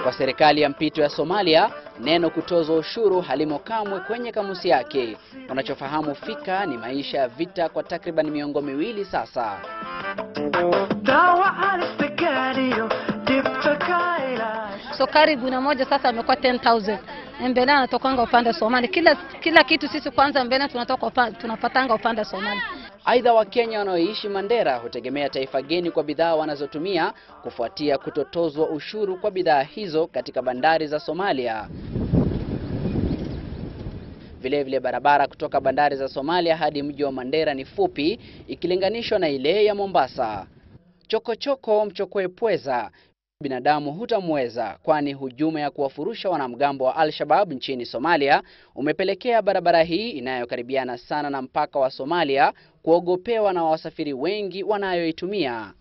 Kwa serikali ya mpito ya Somalia, neno kutozwa ushuru halimo kamwe kwenye kamusi yake. Wanachofahamu fika ni maisha ya vita kwa takriban miongo miwili sasa. Sukari guna moja sasa imekuwa 10,000. Mbele anatokanga upande wa Somalia. Kila kitu sisi kwanza mbele tunapatanga upande wa Somalia. Aidha, Wakenya wanaoishi Mandera hutegemea taifa geni kwa bidhaa wanazotumia kufuatia kutotozwa ushuru kwa bidhaa hizo katika bandari za Somalia. Vile barabara kutoka bandari za Somalia hadi mji wa Mandera ni fupi ikilinganishwa na ile ya Mombasa. Chokochoko mchokwe pweza, binadamu hutamweza, kwani hujuma ya kuwafurusha wanamgambo wa Al-Shabaab nchini Somalia umepelekea barabara hii inayokaribiana sana na mpaka wa Somalia kuogopewa na wasafiri wengi wanayoitumia.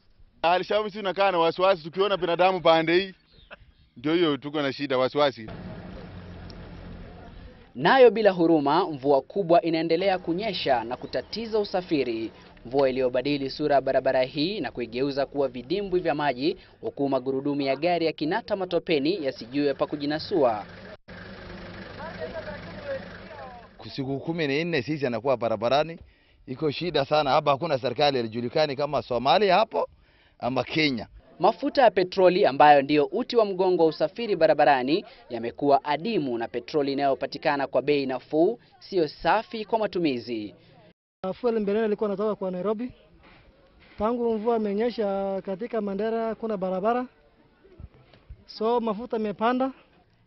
Al-Shabaab sisi tunakaa na wasiwasi tukiona binadamu pande hii. Ndio hiyo tuko na shida wasiwasi. Nayo bila huruma, mvua kubwa inaendelea kunyesha na kutatiza usafiri. Mvua iliyobadili sura ya barabara hii na kuigeuza kuwa vidimbwi vya maji, huku magurudumu ya gari yakinata matopeni yasijue pa kujinasua. Siku 14 sisi anakuwa barabarani, iko shida sana. Hapa hakuna serikali ilijulikani kama Somalia hapo ama Kenya. Mafuta ya petroli ambayo ndiyo uti wa mgongo wa usafiri barabarani yamekuwa adimu, na petroli inayopatikana kwa bei nafuu sio safi kwa matumizi. Fuel mbele ilikuwa natoka kwa Nairobi. Tangu mvua imenyesha katika Mandera kuna barabara, so mafuta imepanda.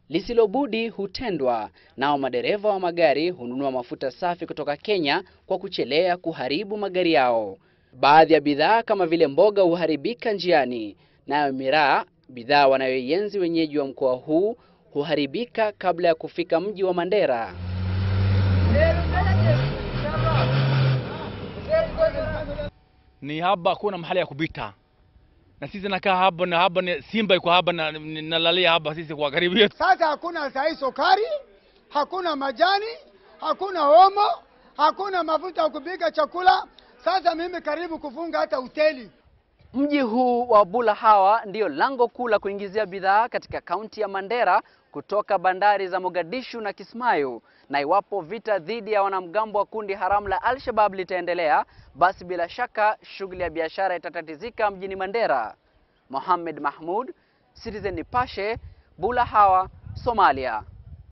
Lisilobudi hutendwa, nao madereva wa magari hununua mafuta safi kutoka Kenya kwa kuchelea kuharibu magari yao. Baadhi ya bidhaa kama vile mboga huharibika njiani, nayo miraa, bidhaa wanayoienzi wenyeji wa mkoa huu, huharibika kabla ya kufika mji wa Mandera. Ni haba kuna mahali ya kupita. Na sisi nakaa haba, na haba ni Simba iko haba, na nalalia haba sisi kwa karibu yetu. Sasa hakuna sahi sukari, hakuna majani, hakuna omo, hakuna mafuta ya kupika chakula. Sasa mimi karibu kufunga hata hoteli. Mji huu wa Bula Hawa ndio lango kuu la kuingizia bidhaa katika kaunti ya Mandera kutoka bandari za Mogadishu na Kismayu. Na iwapo vita dhidi ya wanamgambo wa kundi haramu la Al-Shabaab litaendelea, basi bila shaka shughuli ya biashara itatatizika mjini Mandera. Mohamed Mahmud, Citizen Nipashe, Bula Hawa, Somalia.